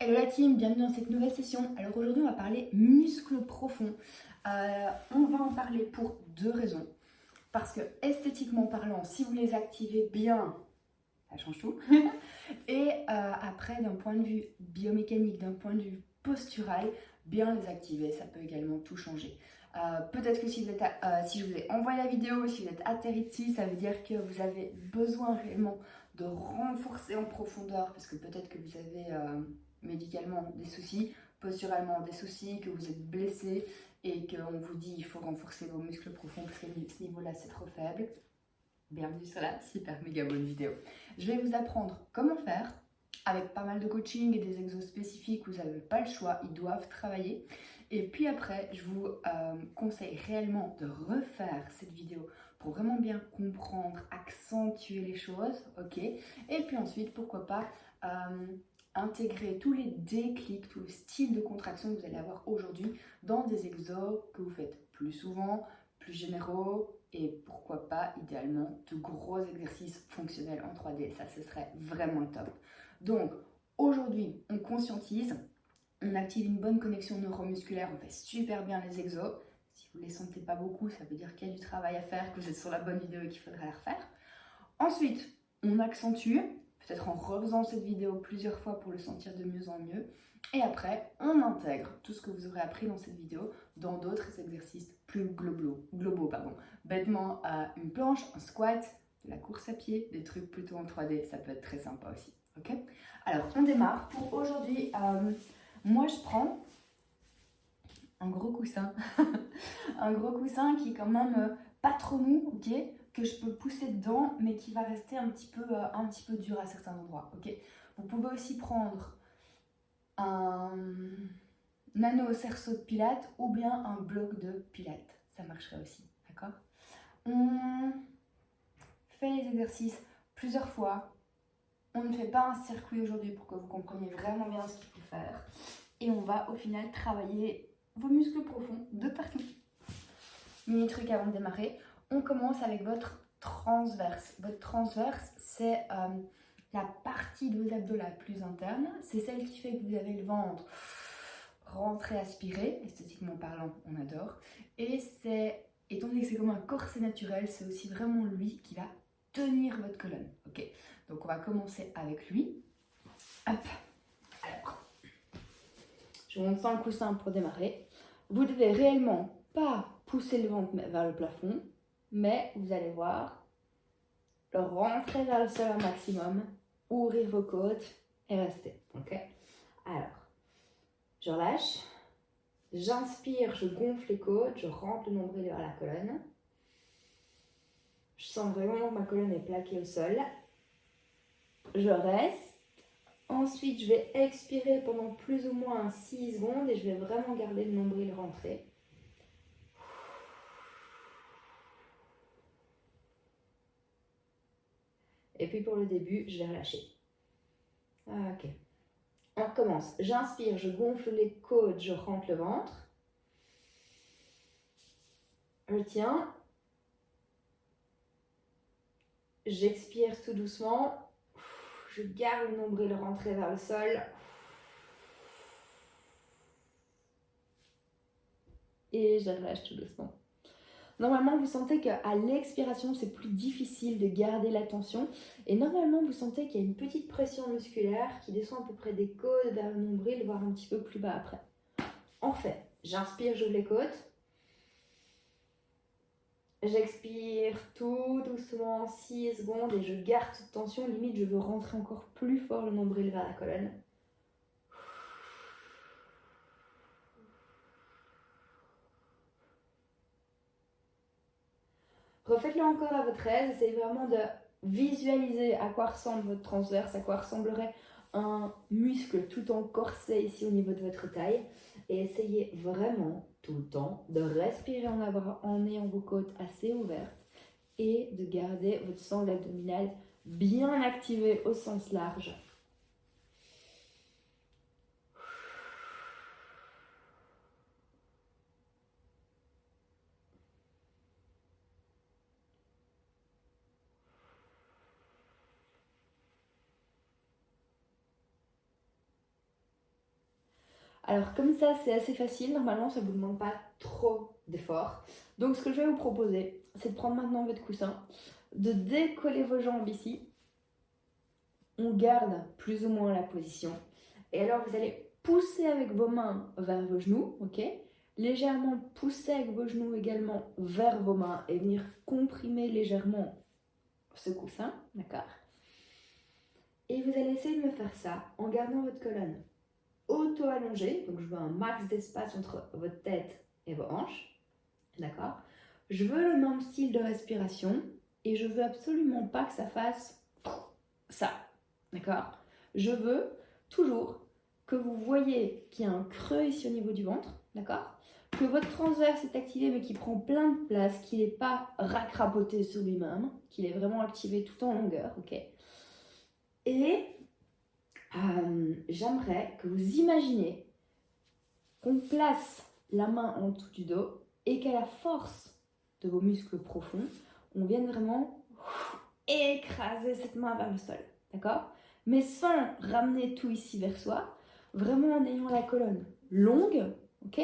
Hello la team, bienvenue dans cette nouvelle session. Alors aujourd'hui on va parler muscles profonds. On va en parler pour deux raisons. Parce que esthétiquement parlant, si vous les activez bien, ça change tout. Et après d'un point de vue biomécanique, d'un point de vue postural, bien les activer, ça peut également tout changer. Peut-être que si je vous ai envoyé la vidéo, si vous êtes atterri dessus, ça veut dire que vous avez besoin réellement de renforcer en profondeur, parce que peut-être que vous avez médicalement des soucis, posturalement des soucis, que vous êtes blessé et qu'on vous dit il faut renforcer vos muscles profonds parce que ce niveau-là c'est trop faible. Bienvenue sur la super méga bonne vidéo. Je vais vous apprendre comment faire avec pas mal de coaching et des exos spécifiques, vous n'avez pas le choix, ils doivent travailler. Et puis après, je vous conseille réellement de refaire cette vidéo pour vraiment bien comprendre, accentuer les choses, ok? Et puis ensuite, pourquoi pas intégrer tous les déclics, tous les styles de contraction que vous allez avoir aujourd'hui dans des exos que vous faites plus souvent, plus généraux et pourquoi pas idéalement de gros exercices fonctionnels en 3D. Ça, ce serait vraiment top. Donc aujourd'hui, on conscientise, on active une bonne connexion neuromusculaire, on fait super bien les exos. Si vous ne les sentez pas beaucoup, ça veut dire qu'il y a du travail à faire, que vous êtes sur la bonne vidéo et qu'il faudrait la refaire. Ensuite, on accentue, peut-être en refaisant cette vidéo plusieurs fois pour le sentir de mieux en mieux. Et après, on intègre tout ce que vous aurez appris dans cette vidéo dans d'autres exercices plus globaux. Bêtement, une planche, un squat, de la course à pied, des trucs plutôt en 3D, ça peut être très sympa aussi. Ok? Alors, on démarre. Pour aujourd'hui, moi je prends un gros coussin. Un gros coussin qui est quand même pas trop mou, ok? Que je peux pousser dedans, mais qui va rester un petit peu dur à certains endroits, ok? Vous pouvez aussi prendre un nano cerceau de pilates ou bien un bloc de pilates. Ça marcherait aussi, d'accord? On fait les exercices plusieurs fois. On ne fait pas un circuit aujourd'hui pour que vous compreniez vraiment bien ce qu'il faut faire. Et on va au final travailler vos muscles profonds de partout. Mini truc avant de démarrer, on commence avec votre transverse. Votre transverse, c'est la partie de vos abdos la plus interne. C'est celle qui fait que vous avez le ventre rentré, aspiré, esthétiquement parlant, on adore. Et c'est, étant donné que c'est comme un corset naturel, c'est aussi vraiment lui qui va tenir votre colonne. Ok, donc on va commencer avec lui. Hop, alors, je vous montre sans le coussin pour démarrer. Vous devez réellement pas pousser le ventre vers le plafond, mais vous allez voir, le rentrer vers le sol au maximum, ouvrir vos côtes et rester. Ok. Alors, je relâche, j'inspire, je gonfle les côtes, je rentre le nombril vers la colonne. Je sens vraiment que ma colonne est plaquée au sol. Je reste. Ensuite, je vais expirer pendant plus ou moins 6 secondes et je vais vraiment garder le nombril rentré. Et puis pour le début, je vais relâcher. Ok. On recommence. J'inspire, je gonfle les côtes, je rentre le ventre. Je tiens. J'expire tout doucement. Je garde le nombril rentré vers le sol. Et je relâche tout doucement. Normalement, vous sentez qu'à l'expiration, c'est plus difficile de garder la tension. Et normalement, vous sentez qu'il y a une petite pression musculaire qui descend à peu près des côtes vers le nombril, voire un petit peu plus bas après. En fait, j'inspire, j'ouvre les côtes. J'expire tout doucement 6 secondes et je garde toute tension. Limite, je veux rentrer encore plus fort le nombril vers la colonne. Refaites-le encore à votre aise. Essayez vraiment de visualiser à quoi ressemble votre transverse, à quoi ressemblerait un muscle tout en corset ici au niveau de votre taille. Et essayez vraiment tout le temps de respirer en ayant vos côtes assez ouvertes et de garder votre sangle abdominale bien activée au sens large. Alors comme ça, c'est assez facile. Normalement, ça ne vous demande pas trop d'efforts. Donc ce que je vais vous proposer, c'est de prendre maintenant votre coussin, de décoller vos jambes ici. On garde plus ou moins la position. Et alors, vous allez pousser avec vos mains vers vos genoux, ok? Légèrement pousser avec vos genoux également vers vos mains et venir comprimer légèrement ce coussin, d'accord? Et vous allez essayer de me faire ça en gardant votre colonne auto-allongée. Donc, je veux un max d'espace entre votre tête et vos hanches, d'accord? Je veux le même style de respiration et je veux absolument pas que ça fasse ça, d'accord? Je veux toujours que vous voyez qu'il y a un creux ici au niveau du ventre, d'accord? Que votre transverse est activé mais qui prend plein de place, qu'il n'est pas racrapoté sur lui-même, qu'il est vraiment activé tout en longueur, ok? Et j'aimerais que vous imaginiez qu'on place la main en dessous du dos et qu'à la force de vos muscles profonds, on vienne vraiment écraser cette main vers le sol, d'accord? Mais sans ramener tout ici vers soi, vraiment en ayant la colonne longue, ok?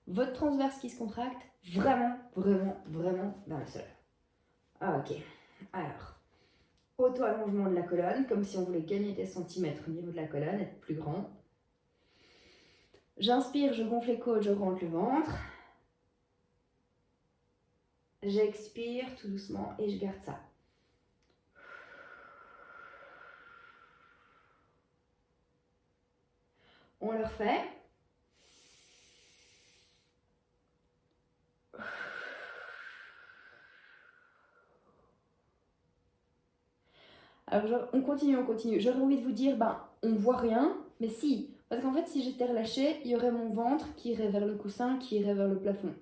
Votre transverse qui se contracte, vraiment, vraiment, vraiment vers le sol. Ah, ok. Alors, auto-allongement de la colonne, comme si on voulait gagner des centimètres au niveau de la colonne, être plus grand. J'inspire, je gonfle les côtes, je rentre le ventre. J'expire tout doucement et je garde ça. On le refait. Alors, on continue, on continue. J'aurais envie de vous dire, on voit rien, mais si. Parce qu'en fait, si j'étais relâchée, il y aurait mon ventre qui irait vers le coussin, qui irait vers le plafond.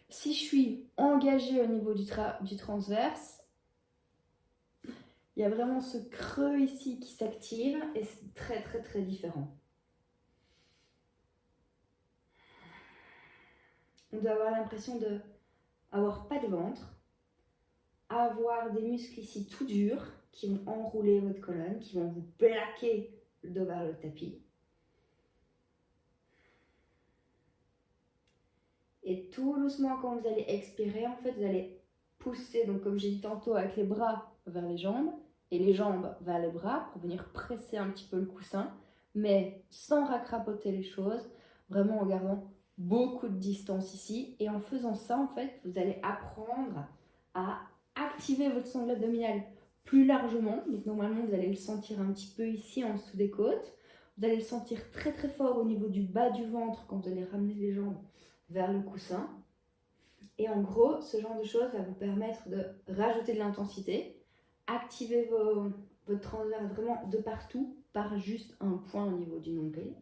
Si je suis engagée au niveau du transverse, il y a vraiment ce creux ici qui s'active et c'est très, très, très différent. On doit avoir l'impression de avoir pas de ventre, avoir des muscles ici tout durs qui vont enrouler votre colonne, qui vont vous plaquer le dos vers le tapis. Et tout doucement, quand vous allez expirer, en fait, vous allez pousser, donc comme j'ai dit tantôt, avec les bras vers les jambes et les jambes vers les bras pour venir presser un petit peu le coussin, mais sans racrapoter les choses, vraiment en gardant beaucoup de distance ici. Et en faisant ça, en fait, vous allez apprendre à activer votre sangle abdominale plus largement. Donc normalement, vous allez le sentir un petit peu ici en dessous des côtes. Vous allez le sentir très très fort au niveau du bas du ventre quand vous allez ramener les jambes vers le coussin. Et en gros, ce genre de choses va vous permettre de rajouter de l'intensité, activer votre transverse vraiment de partout, par juste un point au niveau du nombril.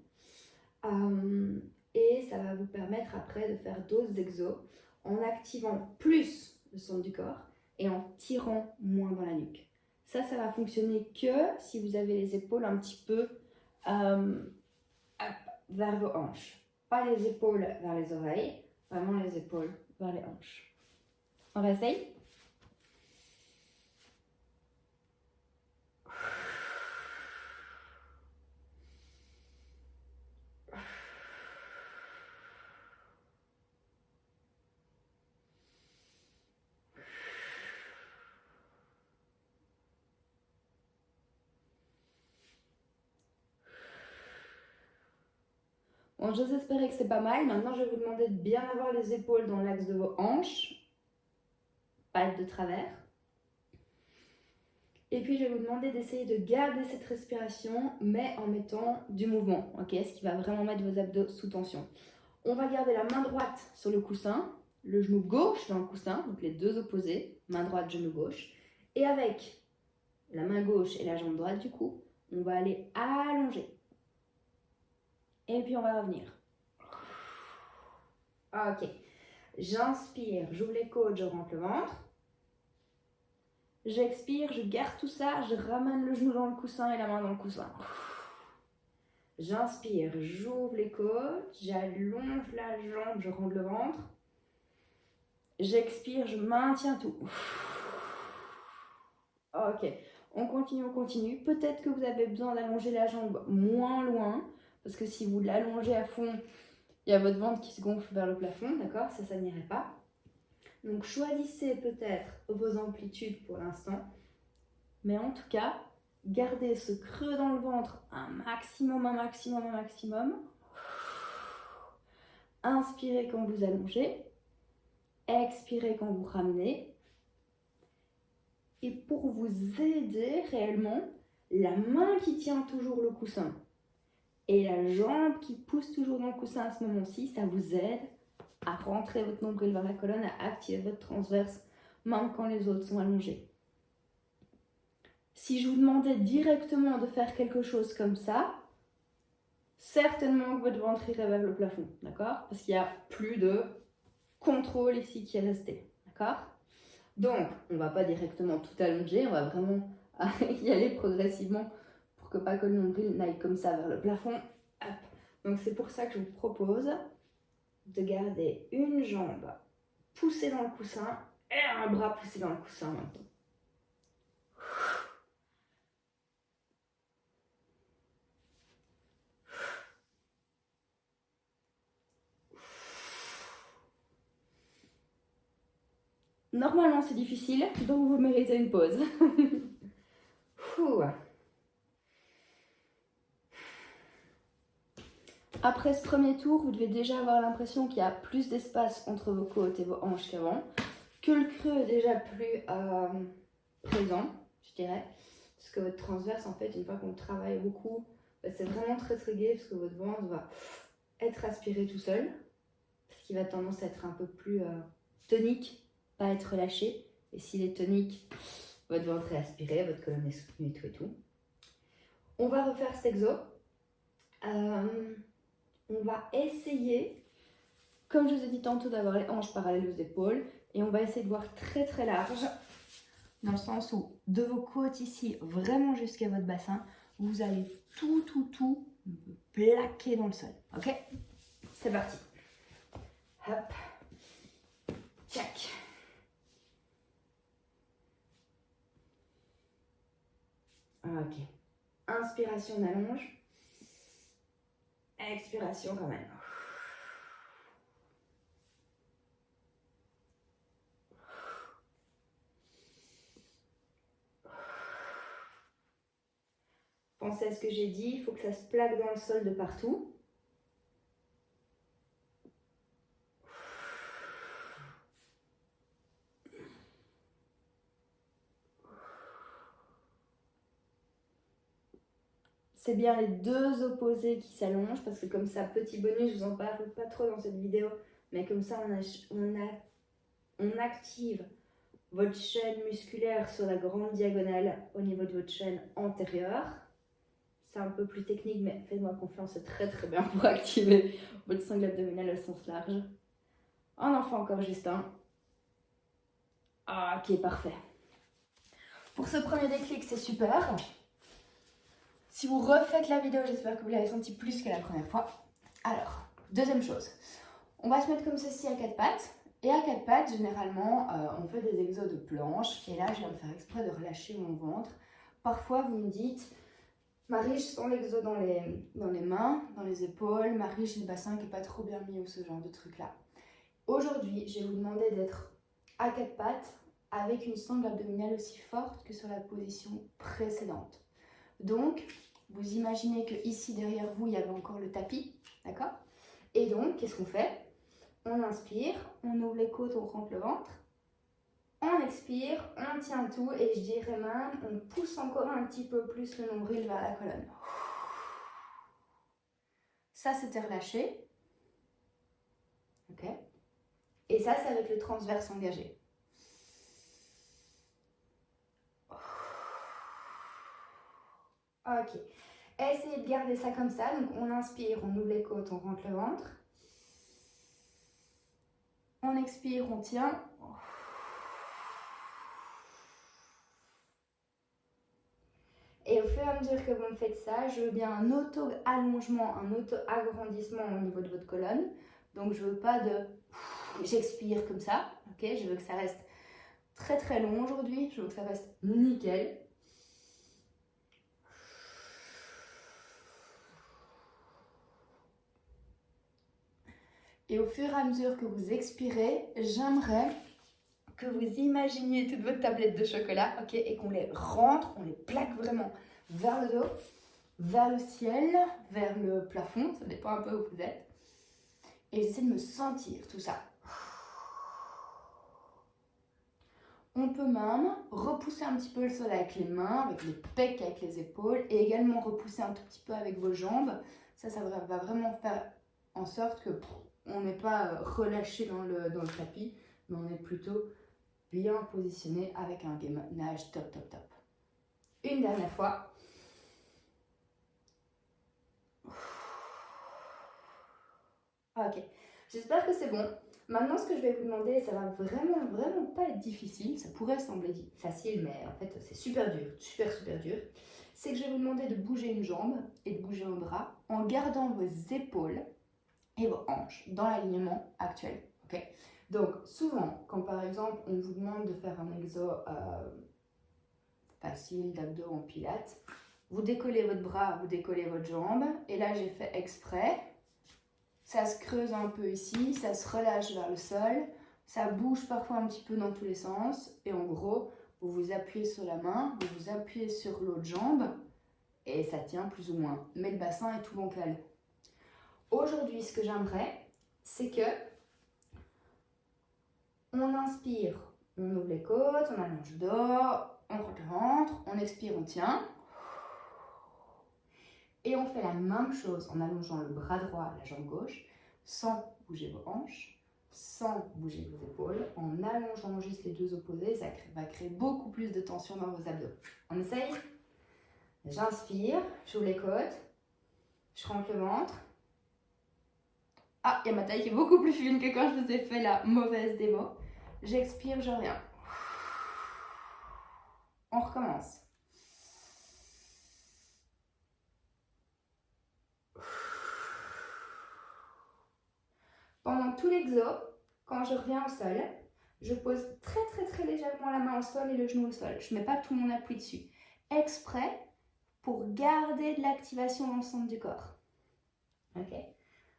Et ça va vous permettre après de faire d'autres exos en activant plus le centre du corps et en tirant moins dans la nuque. Ça va fonctionner que si vous avez les épaules un petit peu vers vos hanches. Pas les épaules vers les oreilles, vraiment les épaules vers les hanches. On réessaye? Bon, j'ose espérer que c'est pas mal. Maintenant, je vais vous demander de bien avoir les épaules dans l'axe de vos hanches. Pas de travers. Et puis, je vais vous demander d'essayer de garder cette respiration, mais en mettant du mouvement, ok? Ce qui va vraiment mettre vos abdos sous tension. On va garder la main droite sur le coussin, le genou gauche dans le coussin, donc les deux opposés, main droite, genou gauche. Et avec la main gauche et la jambe droite, du coup, on va aller allonger. Et puis, on va revenir. Ok. J'inspire, j'ouvre les côtes, je rentre le ventre. J'expire, je garde tout ça, je ramène le genou dans le coussin et la main dans le coussin. J'inspire, j'ouvre les côtes, j'allonge la jambe, je rentre le ventre. J'expire, je maintiens tout. Ok, on continue, on continue. Peut-être que vous avez besoin d'allonger la jambe moins loin Parce que si vous l'allongez à fond, il y a votre ventre qui se gonfle vers le plafond, d'accord? Ça n'irait pas. Donc choisissez peut-être vos amplitudes pour l'instant. Mais en tout cas, gardez ce creux dans le ventre un maximum, un maximum, un maximum. Inspirez quand vous allongez. Expirez quand vous ramenez. Et pour vous aider réellement, la main qui tient toujours le coussin et la jambe qui pousse toujours dans le coussin à ce moment-ci, ça vous aide à rentrer votre nombril vers la colonne, à activer votre transverse, même quand les autres sont allongés. Si je vous demandais directement de faire quelque chose comme ça, certainement que votre ventre irait vers le plafond, d'accord? Parce qu'il n'y a plus de contrôle ici qui est resté, d'accord? Donc, on ne va pas directement tout allonger, on va vraiment y aller progressivement pour que pas que le nombril n'aille comme ça vers le plafond. Hop. Donc, c'est pour ça que je vous propose de garder une jambe poussée dans le coussin et un bras poussé dans le coussin maintenant. Normalement, c'est difficile, donc vous méritez une pause. Après ce premier tour, vous devez déjà avoir l'impression qu'il y a plus d'espace entre vos côtes et vos hanches qu'avant, que le creux est déjà plus présent, je dirais, parce que votre transverse, en fait, une fois qu'on travaille beaucoup, c'est vraiment très très gai, parce que votre ventre va être aspiré tout seul, parce qu'il va tendance à être un peu plus tonique, pas être relâché, et s'il est tonique, votre ventre est aspiré, votre colonne est soutenue et tout et tout. On va refaire cet exo. On va essayer, comme je vous ai dit tantôt, d'avoir les hanches parallèles aux épaules, et on va essayer de voir très très large, dans le sens où de vos côtes ici, vraiment jusqu'à votre bassin, vous allez tout plaquer dans le sol. Ok? C'est parti. Hop. Tchac. Ok. Inspiration, on allonge. Expiration, ramène. Pensez à ce que j'ai dit, il faut que ça se plaque dans le sol de partout. C'est bien les deux opposés qui s'allongent, parce que comme ça, petit bonus, je vous en parle pas trop dans cette vidéo, mais comme ça, on active votre chaîne musculaire sur la grande diagonale au niveau de votre chaîne antérieure. C'est un peu plus technique, mais faites-moi confiance, c'est très très bien pour activer votre sangle abdominale au sens large. On en fait encore juste un. Ah, ok, parfait. Pour ce premier déclic, c'est super. Si vous refaites la vidéo, j'espère que vous l'avez senti plus que la première fois. Alors, deuxième chose, on va se mettre comme ceci à quatre pattes. Et à quatre pattes, généralement, on fait des exos de planche. Et là, je viens de faire exprès de relâcher mon ventre. Parfois, vous me dites, Marie, je sens l'exo dans les mains, dans les épaules. Marie, j'ai le bassin qui n'est pas trop bien mis ou ce genre de truc-là. Aujourd'hui, je vais vous demander d'être à quatre pattes avec une sangle abdominale aussi forte que sur la position précédente. Donc, vous imaginez que ici derrière vous, il y avait encore le tapis, d'accord? Et donc, qu'est-ce qu'on fait? On inspire, on ouvre les côtes, on rentre le ventre. On expire, on tient tout et je dirais même, on pousse encore un petit peu plus le nombril vers la colonne. Ça, c'était relâché. Ok? Et ça, c'est avec le transverse engagé. Ok. Essayez de garder ça comme ça. Donc, on inspire, on ouvre les côtes, on rentre le ventre. On expire, on tient. Et au fur et à mesure que vous me faites ça, je veux bien un auto-allongement, un auto-agrandissement au niveau de votre colonne. Donc, je veux pas de... J'expire comme ça, ok? Je veux que ça reste très très long aujourd'hui. Je veux que ça reste nickel. Et au fur et à mesure que vous expirez, j'aimerais que vous imaginiez toutes vos tablettes de chocolat, ok, et qu'on les rentre, on les plaque vraiment vers le dos, vers le ciel, vers le plafond, ça dépend un peu où vous êtes. Et j'essaie de me sentir tout ça. On peut même repousser un petit peu le sol avec les mains, avec les pecs, avec les épaules, et également repousser un tout petit peu avec vos jambes. Ça va vraiment faire en sorte que on n'est pas relâché dans le tapis, mais on est plutôt bien positionné avec un gainage top, top, top. Une dernière fois. Ok, j'espère que c'est bon. Maintenant, ce que je vais vous demander, ça va vraiment pas être difficile. Ça pourrait sembler facile, mais en fait, c'est super dur, super dur. C'est que je vais vous demander de bouger une jambe et de bouger un bras en gardant vos épaules et vos hanches dans l'alignement actuel. Okay, donc, souvent, quand par exemple, on vous demande de faire un exo facile d'abdos en pilates, vous décollez votre bras, vous décollez votre jambe, et là, j'ai fait exprès. Ça se creuse un peu ici, ça se relâche vers le sol, ça bouge parfois un petit peu dans tous les sens, et en gros, vous vous appuyez sur la main, vous vous appuyez sur l'autre jambe, et ça tient plus ou moins, mais le bassin est tout bancal. Aujourd'hui, ce que j'aimerais, c'est que on inspire, on ouvre les côtes, on allonge le dos, on rentre, on expire, on tient. Et on fait la même chose en allongeant le bras droit, la jambe gauche, sans bouger vos hanches, sans bouger vos épaules, en allongeant juste les deux opposés, ça va créer beaucoup plus de tension dans vos abdos. On essaye? J'inspire, j'ouvre les côtes, je rentre le ventre. Ah, il y a ma taille qui est beaucoup plus fine que quand je vous ai fait la mauvaise démo. J'expire, je reviens. On recommence. Pendant tout l'exo, quand je reviens au sol, je pose très légèrement la main au sol et le genou au sol. Je ne mets pas tout mon appui dessus. Exprès pour garder de l'activation dans le centre du corps. Okay.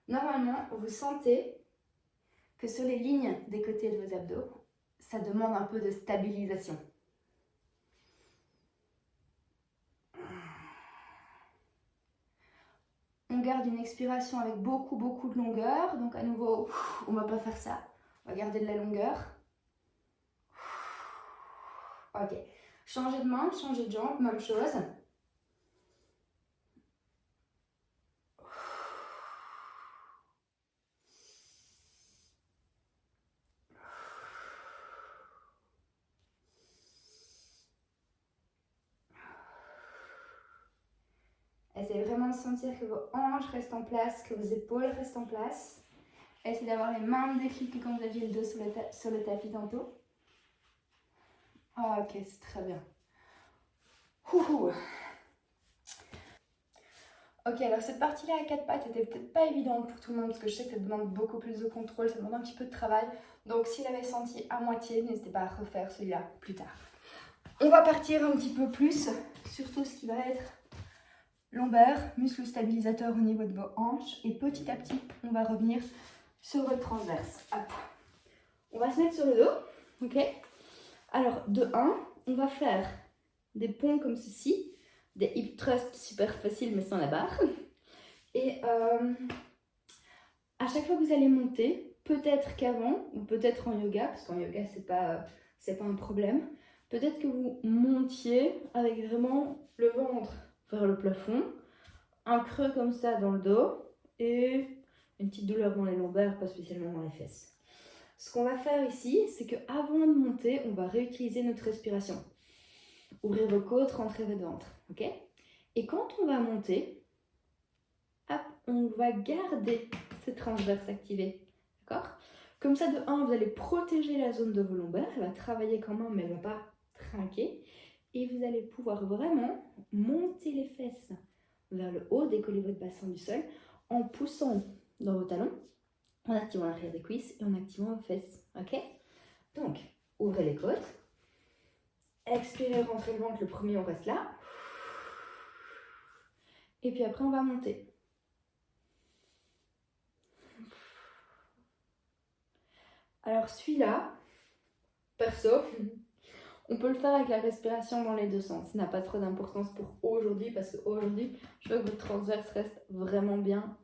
Normalement, vous sentez que sur les lignes des côtés de vos abdos, ça demande un peu de stabilisation. On garde une expiration avec beaucoup de longueur. Donc à nouveau, on ne va pas faire ça. On va garder de la longueur. Ok. Changer de main, changer de jambe, même chose. Essayez vraiment de sentir que vos hanches restent en place, que vos épaules restent en place. Essayez d'avoir les mêmes défis que quand vous aviez le dos sur le tapis tantôt. Ok, c'est très bien. Ok, alors cette partie-là à quatre pattes était peut-être pas évidente pour tout le monde parce que je sais que ça demande beaucoup plus de contrôle, ça demande un petit peu de travail. Donc si vous l'avez senti à moitié, n'hésitez pas à refaire celui-là plus tard. On va partir un petit peu plus sur tout ce qui va être lombaire, muscle stabilisateur au niveau de vos hanches. Et petit à petit, on va revenir sur votre transverse. Hop. On va se mettre sur le dos. Ok. Alors, de 1, on va faire des ponts comme ceci. Des hip thrusts super faciles mais sans la barre. Et à chaque fois que vous allez monter, peut-être qu'avant, ou peut-être en yoga, parce qu'en yoga c'est pas un problème, peut-être que vous montiez avec vraiment le ventre vers le plafond, un creux comme ça dans le dos et une petite douleur dans les lombaires, pas spécialement dans les fesses. Ce qu'on va faire ici, c'est qu'avant de monter, on va réutiliser notre respiration. Ouvrir vos côtes, rentrer votre ventre, ok? Et quand on va monter, hop, on va garder cette transverse activée, d'accord? Comme ça, de 1, vous allez protéger la zone de vos lombaires, elle va travailler quand même, mais elle ne va pas trinquer. Et vous allez pouvoir vraiment monter les fesses vers le haut, décoller votre bassin du sol, en poussant dans vos talons, en activant l'arrière des cuisses et en activant vos fesses, ok? Donc, ouvrez les côtes. Expirez, rentrez le ventre, le premier, on reste là. Et puis après, on va monter. Alors celui-là, perso, on peut le faire avec la respiration dans les deux sens. Ça n'a pas trop d'importance pour aujourd'hui parce qu'aujourd'hui, je veux que votre transverse reste vraiment bien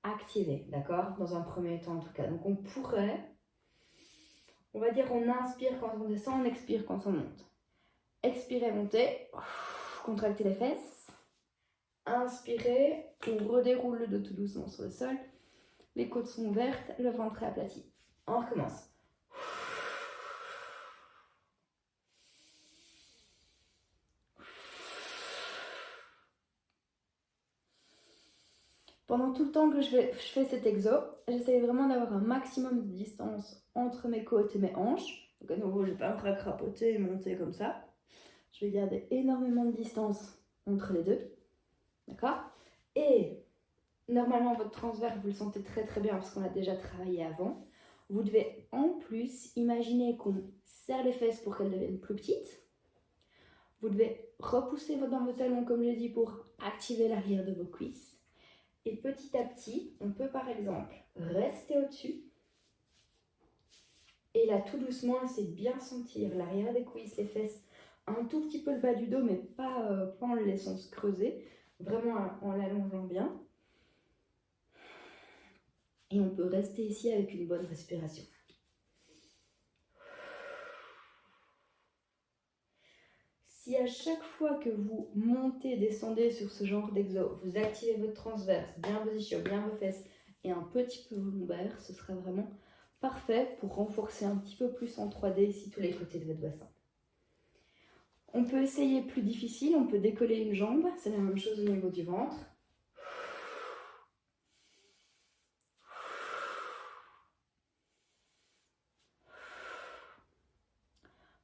activé, d'accord? Dans un premier temps en tout cas. Donc on pourrait, on va dire on inspire quand on descend, on expire quand on monte. Expirez, montez, contractez les fesses. Inspirez, on redéroule le dos tout doucement sur le sol. Les côtes sont ouvertes, le ventre est aplati. On recommence. Pendant tout le temps que je fais cet exo, j'essaie vraiment d'avoir un maximum de distance entre mes côtes et mes hanches. Donc à nouveau, je ne vais pas me crapoter et monter comme ça. Je vais garder énormément de distance entre les deux. D'accord? Et normalement, votre transverse, vous le sentez très très bien parce qu'on l'a déjà travaillé avant. Vous devez en plus imaginer qu'on serre les fesses pour qu'elles deviennent plus petites. Vous devez repousser dans vos talons, comme je l'ai dit, pour activer l'arrière de vos cuisses. Et petit à petit, on peut par exemple rester au-dessus. Et là, tout doucement, essayez de bien sentir l'arrière des cuisses, les fesses, un tout petit peu le bas du dos, mais pas en le laissant se creuser. Vraiment en l'allongeant bien. Et on peut rester ici avec une bonne respiration. Si à chaque fois que vous montez, descendez sur ce genre d'exo, vous activez votre transverse, bien vos ischios, bien vos fesses et un petit peu vos lombaires, ce sera vraiment parfait pour renforcer un petit peu plus en 3D ici tous les côtés de votre bassin. On peut essayer plus difficile, on peut décoller une jambe, c'est la même chose au niveau du ventre.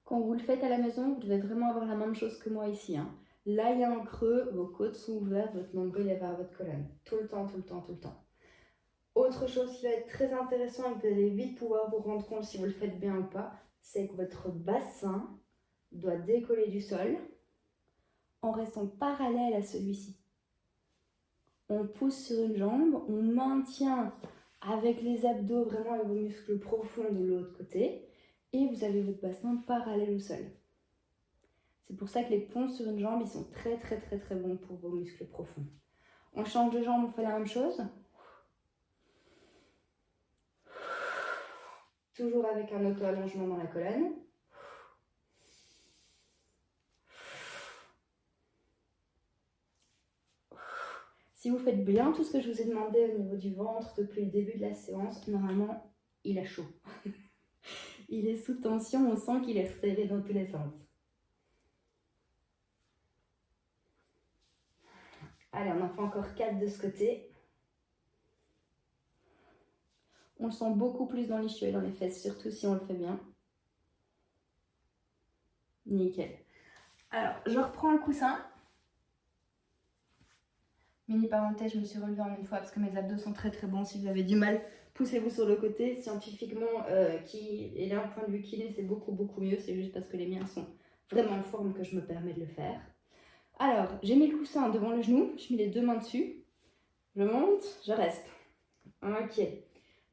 Quand vous le faites à la maison, vous devez vraiment avoir la même chose que moi ici. Là, il y a un creux, vos côtes sont ouvertes, votre nombril est vers votre colonne. Tout le temps, tout le temps, tout le temps. Autre chose qui va être très intéressant et que vous allez vite pouvoir vous rendre compte si vous le faites bien ou pas, c'est que votre bassin doit décoller du sol en restant parallèle à celui-ci. On pousse sur une jambe, on maintient avec les abdos vraiment avec vos muscles profonds de l'autre côté et vous avez votre bassin parallèle au sol. C'est pour ça que les ponts sur une jambe, ils sont très très très très bons pour vos muscles profonds. On change de jambe, on fait la même chose. Toujours avec un auto-allongement dans la colonne. Si vous faites bien tout ce que je vous ai demandé au niveau du ventre depuis le début de la séance, normalement, il a chaud. Il est sous tension, on sent qu'il est resserré dans tous les sens. Allez, on en fait encore 4 de ce côté. On le sent beaucoup plus dans l'ischio et dans les fesses, surtout si on le fait bien. Nickel. Alors, je reprends le coussin. Mini parenthèse, je me suis relevée en une fois parce que mes abdos sont très très bons. Si vous avez du mal, poussez-vous sur le côté. Scientifiquement, et d'un point de vue kiné, c'est beaucoup beaucoup mieux. C'est juste parce que les miens sont vraiment en forme que je me permets de le faire. Alors, j'ai mis le coussin devant le genou. Je mets les deux mains dessus. Je monte, je reste. Ok.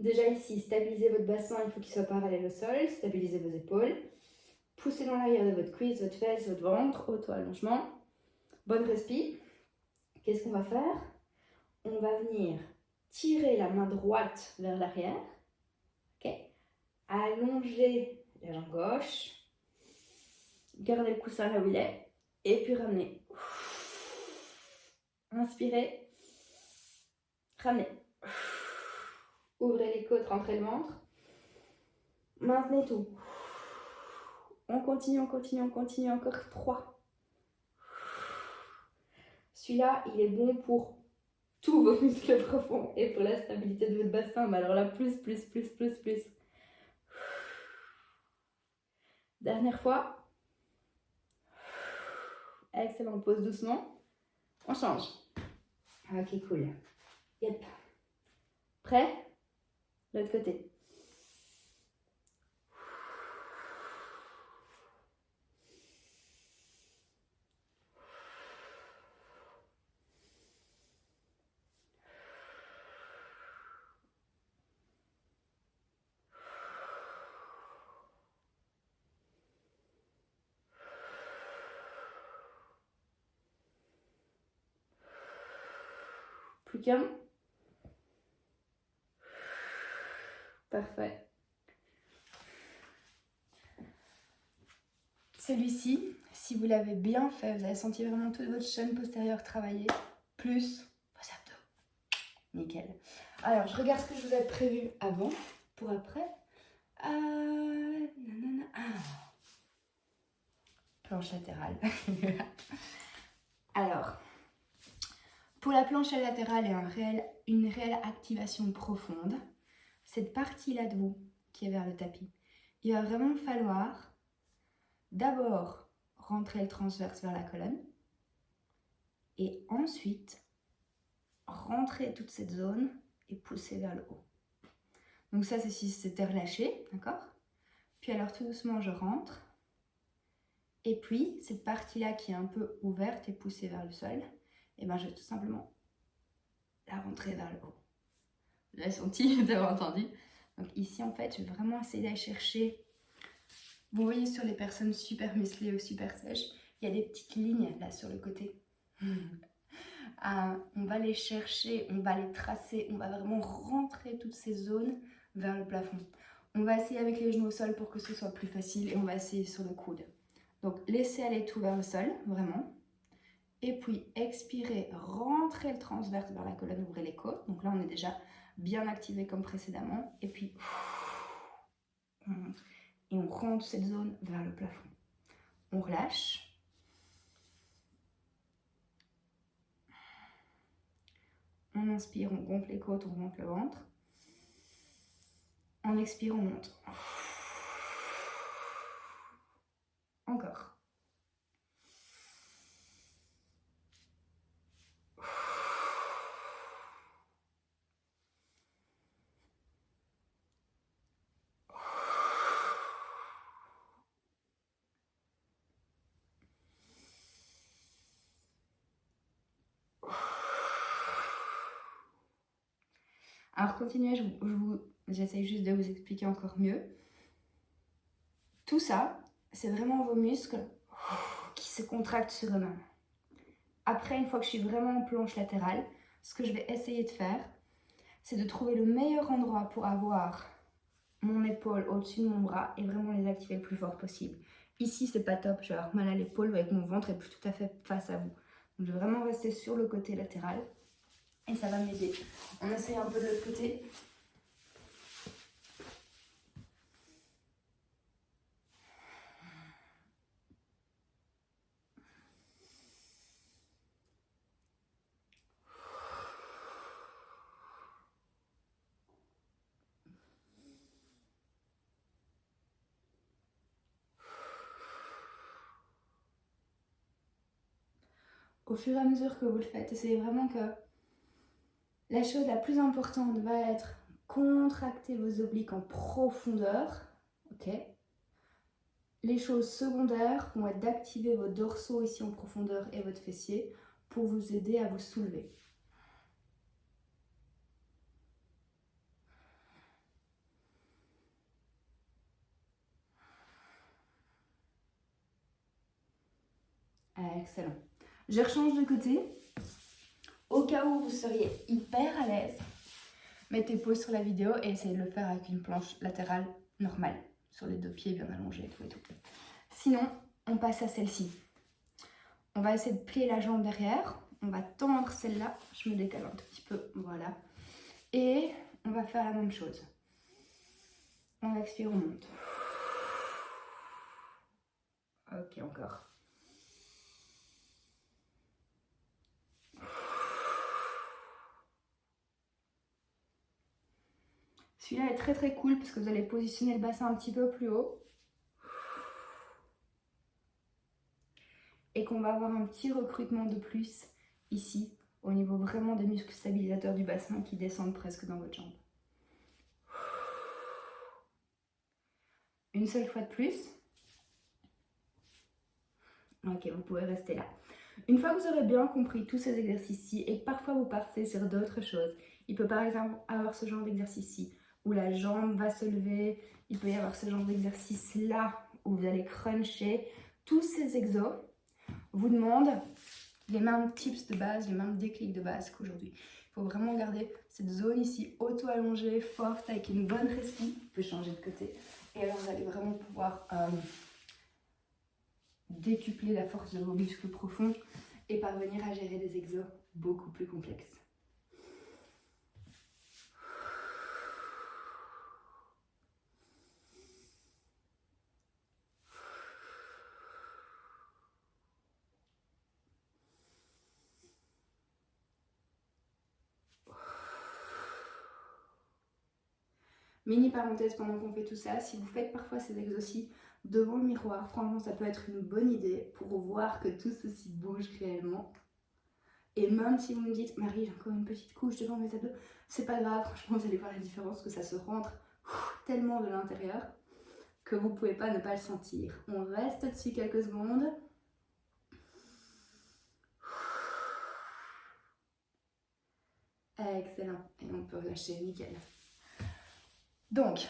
Déjà ici, stabilisez votre bassin, il faut qu'il soit parallèle au sol. Stabilisez vos épaules. Poussez dans l'arrière de votre cuisse, votre fesse, votre ventre. Auto-allongement. Bonne respi. Qu'est-ce qu'on va faire? On va venir tirer la main droite vers l'arrière. Ok. Allonger la jambe gauche. Gardez le coussin là où il est. Et puis ramenez. Inspirez. Ramenez. Ouvrez les côtes, rentrez le ventre. Maintenez tout. On continue, on continue, on continue. Encore 3. Celui-là, il est bon pour tous vos muscles profonds et pour la stabilité de votre bassin. Mais alors là, plus. Dernière fois. Excellent, on pose doucement. On change. Ok, cool. Yep. Prêt? L'autre côté. Plus qu'un. Parfait. Celui-ci, si vous l'avez bien fait, vous allez sentir vraiment toute votre chaîne postérieure travailler, plus vos abdos. Nickel. Alors, je regarde ce que je vous avais prévu avant, pour après. Planche latérale. Alors, pour la planche latérale et une réelle activation profonde, cette partie-là de vous qui est vers le tapis, il va vraiment falloir d'abord rentrer le transverse vers la colonne et ensuite rentrer toute cette zone et pousser vers le haut. Donc ça, c'est si c'était relâché, d'accord? Puis alors tout doucement, je rentre. Et puis, cette partie-là qui est un peu ouverte et poussée vers le sol, et ben je vais tout simplement la rentrer vers le haut. Vous l'avez senti, vous avez entendu? Donc ici, en fait, je vais vraiment essayer d'aller chercher. Vous voyez sur les personnes super musclées ou super sèches, il y a des petites lignes là sur le côté. On va les chercher, on va les tracer, on va vraiment rentrer toutes ces zones vers le plafond. On va essayer avec les genoux au sol pour que ce soit plus facile et on va essayer sur le coude. Donc laissez aller tout vers le sol, vraiment. Et puis expirez, rentrez le transverse vers la colonne, ouvrez les côtes. Donc là on est déjà bien activé comme précédemment. Et puis et on rentre cette zone vers le plafond. On relâche. On inspire, on gonfle les côtes, on remonte le ventre. On expire, on monte. Encore. Alors continuez, j'essaie juste de vous expliquer encore mieux. Tout ça, c'est vraiment vos muscles qui se contractent sur eux-mêmes. Après, une fois que je suis vraiment en planche latérale, ce que je vais essayer de faire, c'est de trouver le meilleur endroit pour avoir mon épaule au-dessus de mon bras et vraiment les activer le plus fort possible. Ici, c'est pas top, je vais avoir mal à l'épaule avec mon ventre et plus tout à fait face à vous. Donc, je vais vraiment rester sur le côté latéral et ça va m'aider. On essaye un peu de l'autre côté. Au fur et à mesure que vous le faites, essayez vraiment que la chose la plus importante va être contracter vos obliques en profondeur. Ok. Les choses secondaires vont être d'activer vos dorsaux ici en profondeur et votre fessier pour vous aider à vous soulever. Excellent. Je rechange de côté. Au cas où vous seriez hyper à l'aise, mettez pause sur la vidéo et essayez de le faire avec une planche latérale normale, sur les deux pieds bien allongés et tout et tout. Sinon, on passe à celle-ci. On va essayer de plier la jambe derrière. On va tendre celle-là. Je me décale un tout petit peu, voilà. Et on va faire la même chose. On expire, on monte. Ok, encore. Celui-là est très très cool parce que vous allez positionner le bassin un petit peu plus haut. Et qu'on va avoir un petit recrutement de plus ici, au niveau vraiment des muscles stabilisateurs du bassin qui descendent presque dans votre jambe. Une seule fois de plus. Ok, vous pouvez rester là. Une fois que vous aurez bien compris tous ces exercices-ci et que parfois vous partez sur d'autres choses, il peut par exemple avoir ce genre d'exercice-ci où la jambe va se lever, il peut y avoir ce genre d'exercice-là où vous allez cruncher. Tous ces exos vous demandent les mêmes tips de base, les mêmes déclics de base qu'aujourd'hui. faut vraiment garder cette zone ici auto-allongée, forte, avec une bonne respiration. Vous pouvez changer de côté. Et alors vous allez vraiment pouvoir décupler la force de vos muscles profonds et parvenir à gérer des exos beaucoup plus complexes. Mini parenthèse pendant qu'on fait tout ça, si vous faites parfois ces exercices devant le miroir, franchement ça peut être une bonne idée pour voir que tout ceci bouge réellement. Et même si vous me dites, Marie, j'ai encore une petite couche devant mes abdos, c'est pas grave, franchement vous allez voir la différence, que ça se rentre tellement de l'intérieur que vous pouvez pas ne pas le sentir. On reste dessus quelques secondes. Excellent, et on peut relâcher, nickel. Donc,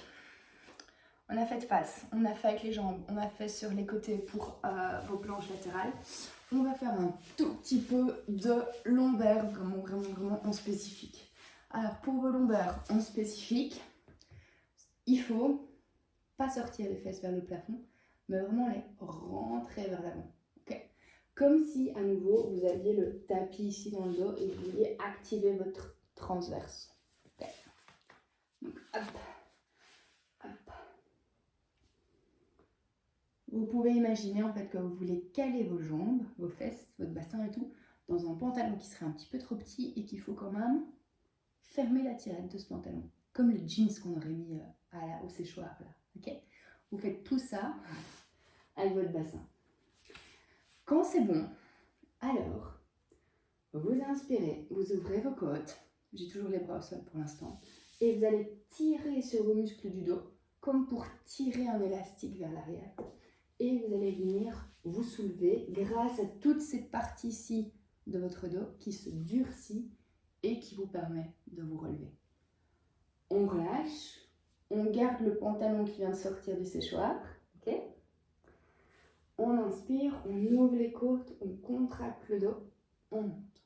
on a fait de face, on a fait avec les jambes, on a fait sur les côtés pour vos planches latérales. On va faire un tout petit peu de lombaire, vraiment en spécifique. Alors, pour vos lombaires en spécifique, il faut pas sortir les fesses vers le plafond, mais vraiment les rentrer vers l'avant. Okay. Comme si, à nouveau, vous aviez le tapis ici dans le dos et vous vouliez activer votre transverse. Okay. Donc, hop. Vous pouvez imaginer en fait que vous voulez caler vos jambes, vos fesses, votre bassin et tout dans un pantalon qui serait un petit peu trop petit et qu'il faut quand même fermer la tirette de ce pantalon, comme le jeans qu'on aurait mis au séchoir là. Okay, vous faites tout ça avec votre bassin. Quand c'est bon, alors vous inspirez, vous ouvrez vos côtes, j'ai toujours les bras au sol pour l'instant, et vous allez tirer sur vos muscles du dos comme pour tirer un élastique vers l'arrière. Et vous allez venir vous soulever grâce à toutes ces parties-ci de votre dos qui se durcit et qui vous permet de vous relever. On relâche, on garde le pantalon qui vient de sortir du séchoir. Okay, on inspire, on ouvre les côtes, on contracte le dos, on monte.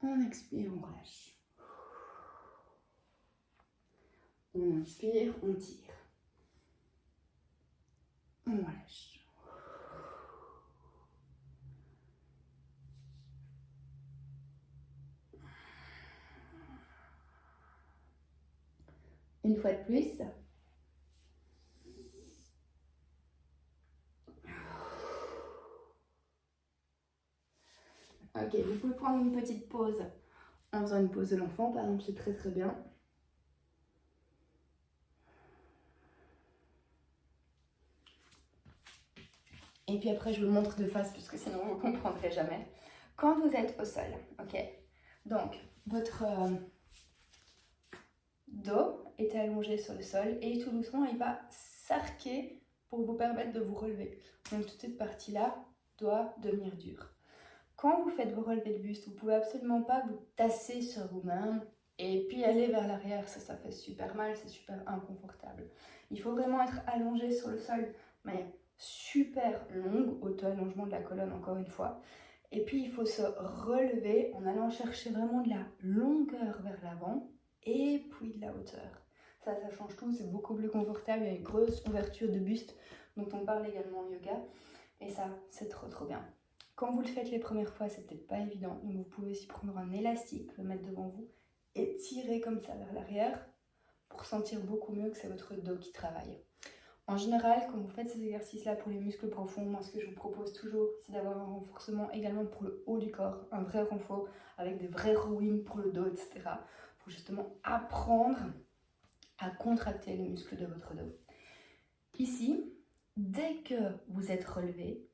On expire, on relâche. On inspire, on tire. On relâche. Une fois de plus. Ok, vous pouvez prendre une petite pause en faisant une pause de l'enfant, par exemple, c'est très très bien. Et puis après, je vous le montre de face, parce que sinon vous ne comprendrez jamais. Quand vous êtes au sol, ok, donc votre dos est allongé sur le sol et tout doucement, il va s'arquer pour vous permettre de vous relever. Donc toute cette partie-là doit devenir dure. Quand vous faites vos relevés de buste, vous ne pouvez absolument pas vous tasser sur vous-même et puis aller vers l'arrière. Ça fait super mal, c'est super inconfortable. Il faut vraiment être allongé sur le sol, mais super longue, auto-allongement de la colonne encore une fois. Et puis il faut se relever en allant chercher vraiment de la longueur vers l'avant et puis de la hauteur. Ça change tout, c'est beaucoup plus confortable, il y a une grosse ouverture de buste dont on parle également en yoga. Et ça, c'est trop bien. Quand vous le faites les premières fois, c'est peut-être pas évident. Donc vous pouvez aussi prendre un élastique, le mettre devant vous et tirer comme ça vers l'arrière pour sentir beaucoup mieux que c'est votre dos qui travaille. En général, quand vous faites ces exercices-là pour les muscles profonds, moi ce que je vous propose toujours, c'est d'avoir un renforcement également pour le haut du corps, un vrai renfort avec des vrais rowing pour le dos, etc. Pour justement apprendre à contracter les muscles de votre dos. Ici, dès que vous êtes relevé,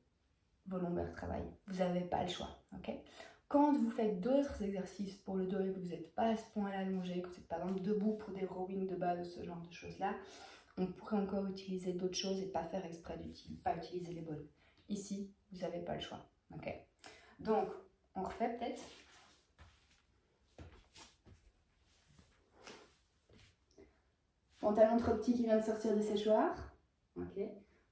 vos lombaires travaillent. Vous n'avez pas le choix. Okay, quand vous faites d'autres exercices pour le dos et que vous n'êtes pas à ce point-là allongé, que vous êtes par exemple debout pour des rowing de base ou ce genre de choses-là, on pourrait encore utiliser d'autres choses et pas faire exprès pas utiliser les bonnes. Ici, vous n'avez pas le choix. Okay, donc, on refait peut-être. Pantalon trop petit qui vient de sortir du séchoir. Ok.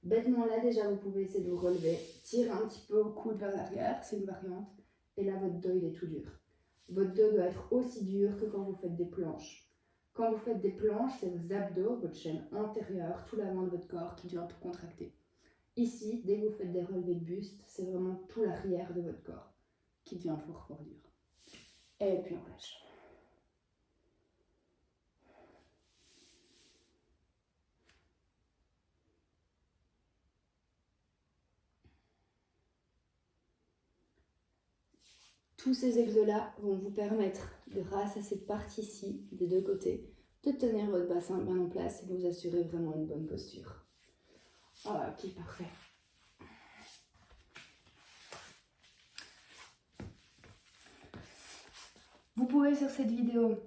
Bêtement là déjà vous pouvez essayer de vous relever, tirer un petit peu au coude vers l'arrière, c'est une variante, et là votre dos il est tout dur. Votre dos doit être aussi dur que quand vous faites des planches. Quand vous faites des planches, c'est vos abdos, votre chaîne antérieure, tout l'avant de votre corps qui doit contracter. Ici, dès que vous faites des relevés de buste, c'est vraiment tout l'arrière de votre corps qui devient fort dur. Et puis on lâche. Tous ces exos-là vont vous permettre, grâce à cette partie-ci, des deux côtés, de tenir votre bassin bien en place et de vous assurer vraiment une bonne posture. Ok, parfait. Vous pouvez sur cette vidéo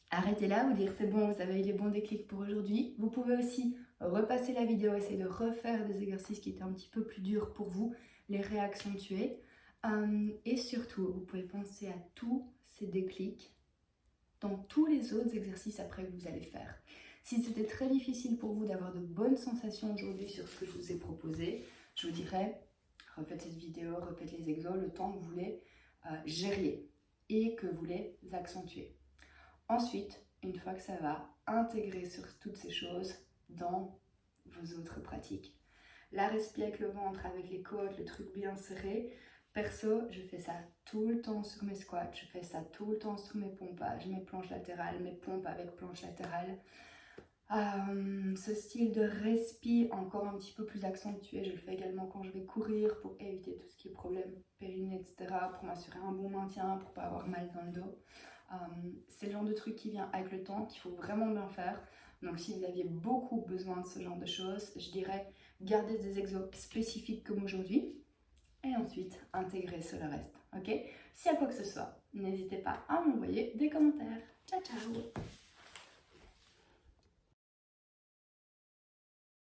arrêter là, vous dire c'est bon, vous avez eu les bons déclics pour aujourd'hui. Vous pouvez aussi repasser la vidéo, essayer de refaire des exercices qui étaient un petit peu plus durs pour vous, les réaccentuer. Et surtout, vous pouvez penser à tous ces déclics dans tous les autres exercices après que vous allez faire. Si c'était très difficile pour vous d'avoir de bonnes sensations aujourd'hui sur ce que je vous ai proposé, je vous dirais, refaites cette vidéo, refaites les exos, le temps que vous les gériez et que vous les accentuez. Ensuite, une fois que ça va, intégrer sur toutes ces choses dans vos autres pratiques. La respi avec le ventre, avec les côtes, le truc bien serré. Perso, je fais ça tout le temps sur mes squats, je fais ça tout le temps sur mes pompages, mes planches latérales, mes pompes avec planches latérales. Ce style de respi encore un petit peu plus accentué, je le fais également quand je vais courir pour éviter tout ce qui est problème périnée, etc. Pour m'assurer un bon maintien, pour pas avoir mal dans le dos. C'est le genre de truc qui vient avec le temps, qu'il faut vraiment bien faire. Donc si vous aviez beaucoup besoin de ce genre de choses, je dirais gardez des exos spécifiques comme aujourd'hui et ensuite intégrer sur le reste. Ok? S'il y a quoi que ce soit, n'hésitez pas à m'envoyer des commentaires. Ciao ciao!